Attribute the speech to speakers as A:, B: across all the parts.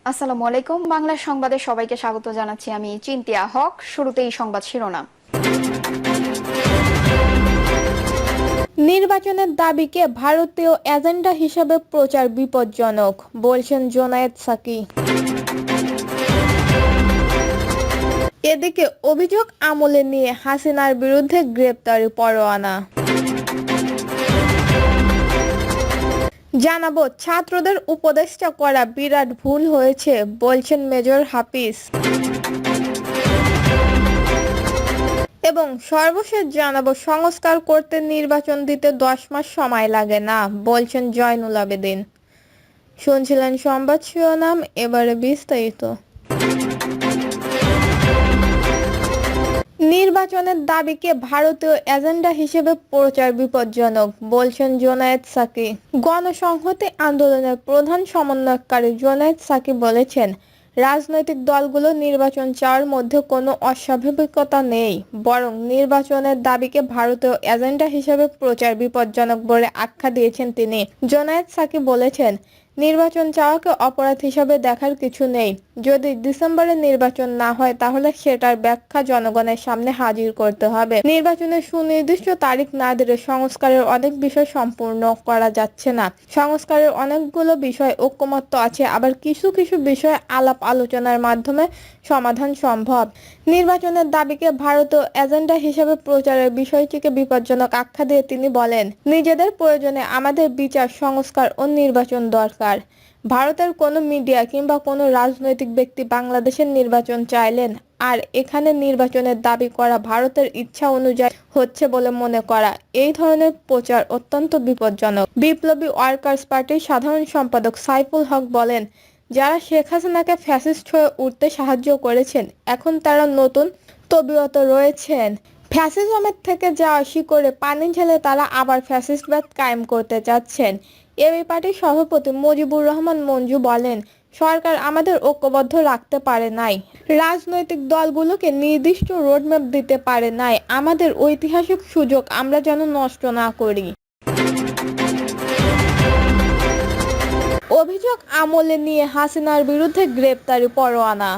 A: আসসালামু আলাইকুম। বাংলা সংবাদে সবাইকে স্বাগত জানাচ্ছি। আমি চিন্তিয়া হক। শুরুতেই সংবাদ শিরোনাম।
B: নির্বাচনের দাবিকে ভারতীয় এজেন্ডা হিসেবে প্রচার বিপজ্জনক, বলছেন জোনায়েদ সাকি। এদিকে অভিযোগ আমলে নিয়ে হাসিনার বিরুদ্ধে গ্রেপ্তারি পরোয়ানা। জানাবো, ছাত্রদের উপদেষ্টা করা বিরাট ভুল হয়েছে, বলছেন মেজর হাফিজ। এবং সর্বশেষ জানাবো, সংস্কার করতে নির্বাচন দিতে 10 মাস সময় লাগে না, বলছেন জয়নুল আবেদিন। শুনছিলেন সংবাদ শিরোনাম, এবারে বিস্তারিত। নির্বাচনের দাবিকে ভারতীয় এজেন্ডা হিসেবে প্রচার বিপজ্জনক, বলছেন জোনায়েদ সাকি। গণসংহতি আন্দোলনের প্রধান সমন্বয়কারী জোনায়েদ সাকি বলেছেন, রাজনৈতিক দলগুলো নির্বাচন চাওয়ার মধ্যে কোনো অস্বাভাবিকতা নেই, বরং নির্বাচনের দাবিকে ভারতীয় এজেন্ডা হিসেবে প্রচার বিপজ্জনক বলে আখ্যা দিয়েছেন তিনি। জোনায়েদ সাকি বলেছেন, নির্বাচন চাওয়াকে অপরাধ হিসাবে দেখার কিছু নেই। যদি ডিসেম্বরে নির্বাচন না হয় তাহলে সেটার ব্যাখ্যা জনগণের সামনে হাজির করতে হবে। নির্বাচনের সুনির্দিষ্ট তারিখ না দিলে সংস্কারের অনেক বিষয় সম্পূর্ণ করা যাচ্ছে না। সংস্কারের অনেকগুলো বিষয় ঐকমত্য আছে, আবার কিছু কিছু বিষয় আলাপ আলোচনার মাধ্যমে সমাধান সম্ভব। নির্বাচনের দাবিকে ভারতীয় এজেন্ডা হিসেবে প্রচারের বিষয়টিকে বিপজ্জনক আখ্যা দিয়ে তিনি বলেন, নিজেদের প্রয়োজনে আমাদের বিচার, সংস্কার ও নির্বাচন দরকার। ভারতের কোনো মিডিয়া কিংবা কোনো রাজনৈতিক ব্যক্তি বাংলাদেশের নির্বাচন চাইলেন আর এখানে নির্বাচনের দাবি করা ভারতের ইচ্ছা অনুযায়ী হচ্ছে বলে মনে করা, এই ধরনের প্রচার অত্যন্ত বিপজ্জনক। বিপ্লবী ওয়ার্কার্স পার্টির সাধারণ সম্পাদক সাইফুল হক বলেন, যারা শেখ হাসিনাকে ফ্যাসিস্ট হয়ে উঠতে সাহায্য করেছেন, এখন তারা নতুন তবিয়ত রয়েছেন। ফ্যাসিজমের থেকে যাওয়া শিকড়ে পানি ঢেলে তারা আবার ফ্যাসিস্টবাদ কায়েম করতে চাচ্ছেন। এবি পার্টির সভাপতি মুজিবুর রহমান মঞ্জু বলেন, সরকার আমাদের ঐক্যবদ্ধ রাখতে পারে নাই, রাজনৈতিক দলগুলোকে নির্দিষ্ট রোডম্যাপ দিতে পারে নাই। আমাদের ঐতিহাসিক সুযোগ আমরা যেন নষ্ট না করি। অভিযোগ আমলে নিয়ে হাসিনার বিরুদ্ধে গ্রেপ্তারি পরোয়ানা।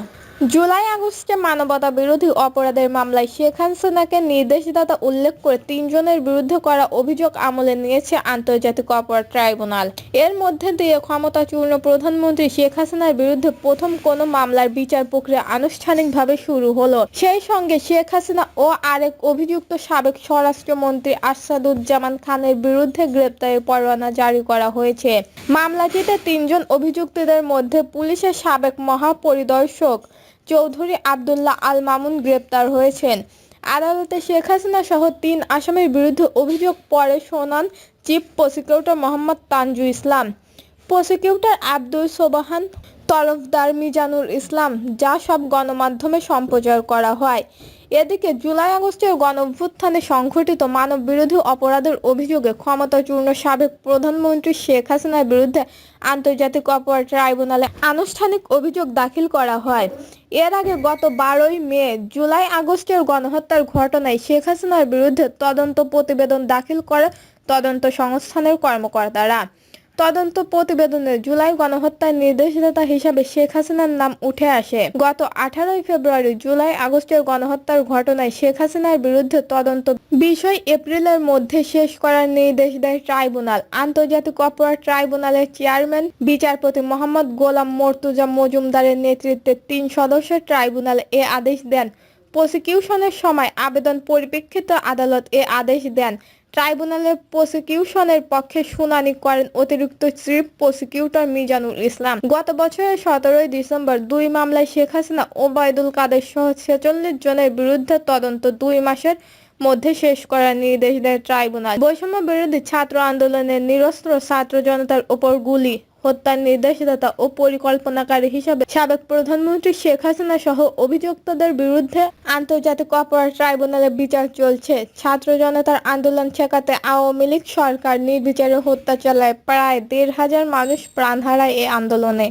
B: জুলাই আগস্টে মানবতা বিরোধী অপরাধের মামলায় শেখ হাসিনাকে নির্দেশদাতা উল্লেখ করে 3 জনের বিরুদ্ধে করা অভিযোগ আমলে নিয়েছে আন্তর্জাতিক অপরাধ ট্রাইব্যুনাল। এর মধ্যে দিয়ে ক্ষমতাচূর্ণ প্রধানমন্ত্রী শেখ হাসিনার বিরুদ্ধে প্রথম কোনো মামলার বিচার প্রক্রিয়া আনুষ্ঠানিকভাবে শুরু হলো। সেই সঙ্গে শেখ হাসিনা ও আরেক অভিযুক্ত সাবেক স্বরাষ্ট্রমন্ত্রী আসাদুজ্জামান খানের বিরুদ্ধে গ্রেপ্তারি পরোয়ানা জারি করা হয়েছে। মামলাটিতে 3 জন অভিযুক্তদের মধ্যে পুলিশের সাবেক মহাপরিদর্শক চৌধুরী আবদুল্লাহ আল মামুন গ্রেপ্তার হয়েছেন। আদালতে শেখ হাসিনা সহ 3 আসামির বিরুদ্ধে অভিযোগ পরে শোনান চিফ প্রসিকিউটর মোহাম্মদ তানজু ইসলাম, প্রসিকিউটর আব্দুল সোবহান তরফদার মিজানুর ইসলাম, যা সব গণমাধ্যমে সম্প্রচার করা হয়। এদিকে জুলাই আগস্টের গণঅভ্যুত্থানে সংঘটিত মানব বিরোধী অপরাধের অভিযোগে ক্ষমতাচূর্ণ সাবেক প্রধানমন্ত্রী শেখ হাসিনার বিরুদ্ধে আন্তর্জাতিক অপরাধ ট্রাইব্যুনালে আনুষ্ঠানিক অভিযোগ দাখিল করা হয়। এর আগে গত 12ই মে জুলাই আগস্টের গণহত্যার ঘটনায় শেখ হাসিনার বিরুদ্ধে তদন্ত প্রতিবেদন দাখিল করে তদন্ত সংস্থানের কর্মকর্তারা। তদন্ত প্রতিবেদনে জুলাই গণহত্যার নির্দেশদাতা হিসাবে শেখ হাসিনার নাম উঠে আসে। গত 18ই ফেব্রুয়ারি জুলাই আগস্টের গণহত্যার ঘটনায় শেখ হাসিনার বিরুদ্ধে তদন্ত বিষয় এপ্রিলের মধ্যে শেষ করার নির্দেশ দেয় ট্রাইব্যুনাল। আন্তর্জাতিক অপরাধ ট্রাইব্যুনালের চেয়ারম্যান বিচারপতি মোহাম্মদ গোলাম মর্তুজা মজুমদারের নেতৃত্বে 3 সদস্যের ট্রাইব্যুনাল এ আদেশ দেন। প্রসিকিউশনের সময় আবেদন পরিপ্রেক্ষিতে আদালত এ আদেশ দেন। ট্রাইব্যুনালের প্রসিকিউশনের পক্ষে শুনানি করেন অতিরিক্ত চিফ প্রসিকিউটর মিজানুর ইসলাম। গত বছরের 17ই ডিসেম্বর 2 মামলায় শেখ হাসিনা, ওবায়দুল কাদের সহ 46 জনের বিরুদ্ধে তদন্ত 2 মাসের মধ্যে শেষ করার নির্দেশ দেয় ট্রাইব্যুনাল। বৈষম্য বিরোধী ছাত্র আন্দোলনের নিরস্ত্র ছাত্র জনতার ওপর গুলি হত্যার নির্দেশদাতা ও পরিকল্পনাকারী হিসাবে সাবেক প্রধানমন্ত্রী শেখ হাসিনা সহ অভিযুক্তদের বিরুদ্ধে আন্তর্জাতিক অপরাধ ট্রাইব্যুনালে বিচার চলছে। ছাত্র জনতার আন্দোলন ঠেকাতে আওয়ামী লীগ সরকার নির্বিচারে হত্যা চালায়, প্রায় 1,500 মানুষ প্রাণ হারায় এ আন্দোলনে।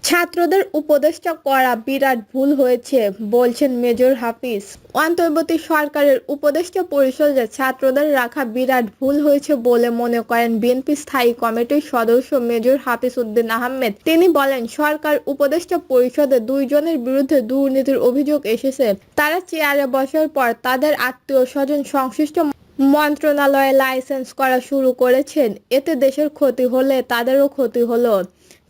B: ছাত্রদের উপদেষ্টা করা বিরাট ভুল হয়েছে বলছেন মেজর হাফিজ। অন্তর্বর্তী সরকারের উপদেষ্টা পরিষদে ছাত্রদের রাখা বিরাট ভুল হয়েছে বলে মনে করেন বিএনপি স্থায়ী কমিটির সদস্য মেজর হাফিজ উদ্দিন আহমেদ। তিনি বলেন, সরকার উপদেষ্টা পরিষদে 2 জনের বিরুদ্ধে দুর্নীতির অভিযোগ এসেছে। তারা চেয়ারে বসার পর তাদের আত্মীয় স্বজন সংশ্লিষ্ট মন্ত্রণালয়ে লাইসেন্স করা শুরু করেছেন। এতে দেশের ক্ষতি হলে তাদেরও ক্ষতি হলো।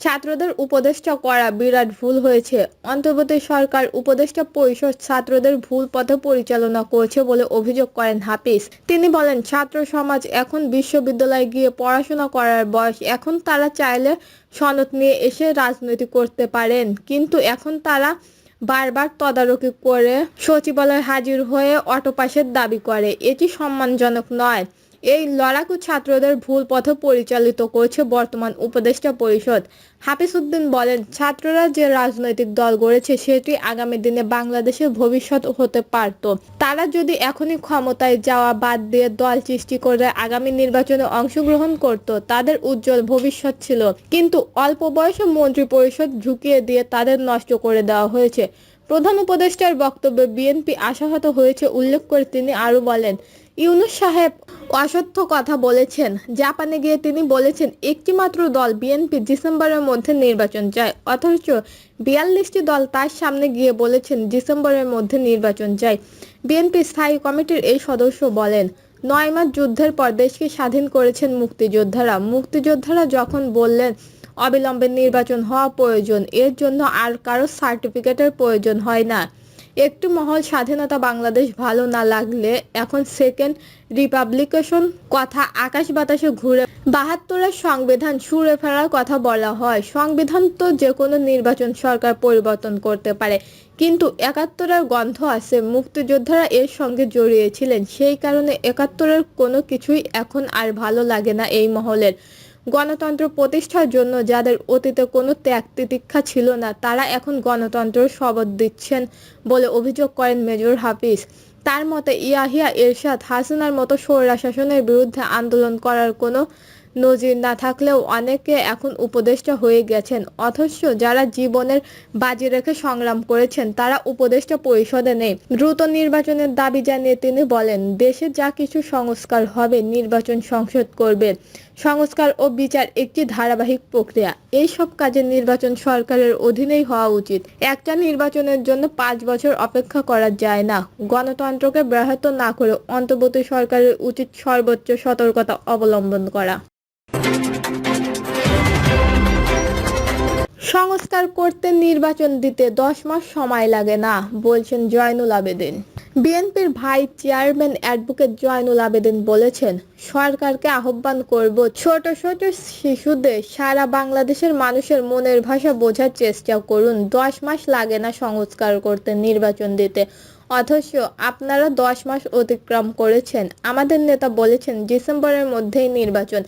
B: ছাত্রদের উপদেষ্টা করা বিরাট ভুল হয়েছে। অন্তর্বর্তী সরকার উপদেষ্টা পরিষদ ছাত্রদের ভুল পথে পরিচালনা করছে বলে অভিযোগ করেন হাফিজ। তিনি বলেন, ছাত্র সমাজ এখন বিশ্ববিদ্যালয়ে গিয়ে পড়াশোনা করার বয়স। এখন তারা চাইলে সনদ নিয়ে এসে রাজনীতি করতে পারেন, কিন্তু এখন তারা বারবার তদারকি করে সচিবালয়ে হাজির হয়ে অটোপাসের দাবি করে। এটি সম্মানজনক নয়। এই লড়াকু ছাত্রদের ভুল পথে পরিচালিত করছে বর্তমান উপদেষ্টা পরিষদ। হাফিজ উদ্দিন বলেন, ছাত্ররা যে রাজনৈতিক দল গড়েছে সেটি আগামী দিনে বাংলাদেশের ভবিষ্যৎ হতে পারত। তারা যদি এখনই ক্ষমতায় যাওয়া বাদ দিয়ে দল সৃষ্টি করে আগামী নির্বাচনে অংশগ্রহণ করত, তাদের উজ্জ্বল ভবিষ্যৎ ছিল। কিন্তু অল্প বয়সে মন্ত্রী পরিষদ ঢুকিয়ে দিয়ে তাদের নষ্ট করে দেওয়া হয়েছে। প্রধান উপদেষ্টার বক্তব্যে বিএনপি আশাহত হয়েছে উল্লেখ করে তিনি আরও বলেন, ইউনূস সাহেব অসত্য কথা বলেছেন। জাপানে গিয়ে তিনি বলেছেন, একটি মাত্র দল বিএনপি ডিসেম্বরের মধ্যে নির্বাচন চায়, অথচ 42টি দল তার সামনে গিয়ে বলেছেন ডিসেম্বরের মধ্যে নির্বাচন চাই। বিএনপি স্থায়ী কমিটির এই সদস্য বলেন, 9 মাস যুদ্ধের পর দেশকে স্বাধীন করেছেন মুক্তিযোদ্ধারা। মুক্তিযোদ্ধারা যখন বললেন অবিলম্বে নির্বাচন হওয়া প্রয়োজন, এর জন্য আর কারো সার্টিফিকেটের প্রয়োজন হয় না। একটু মহল স্বাধীনতা বাংলাদেশ ভালো না লাগলে এখন সেকেন্ড রিপাবলিকেশন কথা আকাশ বাতাসে ঘুরে 72-এর সংবিধান ছুঁড়ে ফেলার কথা বলা হয়। সংবিধান তো যে কোনো নির্বাচন সরকার পরিবর্তন করতে পারে, কিন্তু 71-এর গন্ধ আছে। মুক্তিযোদ্ধারা এর সঙ্গে জড়িয়েছিলেন, সেই কারণে 71-এর কোনো কিছুই এখন আর ভালো লাগে না এই মহলের। গণতন্ত্র প্রতিষ্ঠার জন্য যাদের অতীতে কোনো ত্যাগ তিতিক্ষা ছিল না, তারা এখন গণতন্ত্রের শপথ দিচ্ছেন বলে অভিযোগ করেন মেজর হাফিজ। তার মতে, ইয়াহিয়া এরশাদ, হাসিনার মতো স্বৈরশাসনের বিরুদ্ধে আন্দোলন করার কোনো নজির না থাকলেও অনেকে এখন উপদেষ্টা হয়ে গেছেন, অথচ যারা জীবনের বাজি রেখে সংগ্রাম করেছেন তারা উপদেষ্টা পরিষদে নেই। দ্রুত নির্বাচনের দাবি জানিয়ে তিনি বলেন, দেশে যা কিছু সংস্কার হবে নির্বাচন সংসদ করবে। সংস্কার ও বিচার একটি ধারাবাহিক প্রক্রিয়া। এই সব কাজে নির্বাচন সরকারের অধীনেই হওয়া উচিত। একটা নির্বাচনের জন্য 5 বছর অপেক্ষা করা যায় না। গণতন্ত্রকে ব্যাহত না করে অন্তর্বর্তী সরকারের উচিত সর্বোচ্চ সতর্কতা অবলম্বন করা। সংস্কার করতে নির্বাচন দিতে 10 মাস সময় লাগে না, বলছেন জয়নুল আবেদিন। বিএনপির vice chairman advocate Zainul Abedin বলেছেন, সরকারকে আহ্বান করব, ছোট ছোট শিশুদের সারা বাংলাদেশের মানুষের মনের ভাষা বোঝার চেষ্টা করুন। 10 মাস লাগে না সংস্কার করতে, নির্বাচন দিতে, অথচ আপনারা 10 মাস অতিক্রম করেছেন। আমাদের নেতা বলেছেন ডিসেম্বরের মধ্যেই নির্বাচন।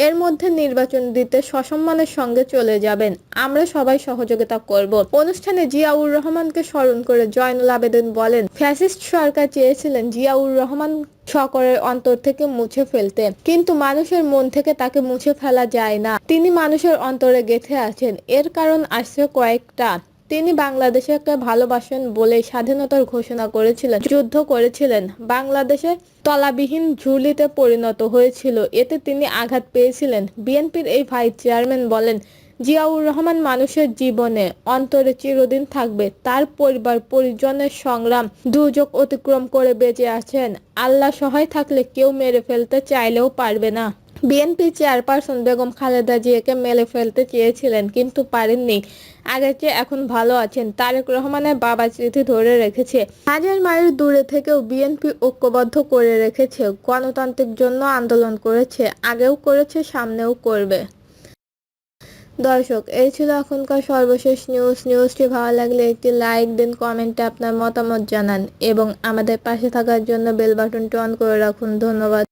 B: এর মধ্যে নির্বাচন দিতে সসম্মানের সঙ্গে চলে যাবেন। আমরা সবাই সহযোগিতা করব। অনুষ্ঠানে জিয়াউর রহমানকে স্মরণ করে জয়নুল আবেদিন বলেন, ফ্যাসিস্ট সরকার চেয়েছিলেন জিয়াউর রহমান সকলের অন্তর থেকে মুছে ফেলতে, কিন্তু মানুষের মন থেকে তাকে মুছে ফেলা যায় না। তিনি মানুষের অন্তরে গেঁথে আছেন। এর কারণ আসছে কয়েকটা। তিনি বাংলাদেশকে ভালোবাসেন বলেই স্বাধীনতার ঘোষণা করেছিলেন, যুদ্ধ করেছিলেন। বাংলাদেশে তলাবিহীন ঝুলিতে পরিণত হয়েছিল, এতে তিনি আঘাত পেয়েছিলেন। বিএনপির এই ভাইস চেয়ারম্যান বলেন, জিয়াউর রহমান মানুষের জীবনে অন্তরে চিরদিন থাকবে। তার পরিবার পরিজনের সংগ্রাম দুর্যোগ অতিক্রম করে বেঁচে আছেন। আল্লাহ সহায় থাকলে কেউ মেরে ফেলতে চাইলেও পারবে না। বিএনপি চেয়ারপারসন বেগম খালেদা জিয়াকে মেরে ফেলতে চেয়েছিলেন, কিন্তু পারেননি। আগের চেয়ে এখন ভালো আছেন। তারেক রহমানের বাবা স্মৃতি ধরে রেখেছে। হাজার মাইল দূরে থেকেও বিএনপি ঐক্যবদ্ধ করে রেখেছে। গণতান্ত্রিক জন্য আন্দোলন করেছে, আগেও করেছে, সামনেও করবে। দর্শক, এই ছিল এখনকার সর্বশেষ নিউজটি ভালো লাগলে একটি লাইক দিন, কমেন্টে আপনার মতামত জানান এবং আমাদের পাশে থাকার জন্য বেল বাটনটি অন করে রাখুন। ধন্যবাদ।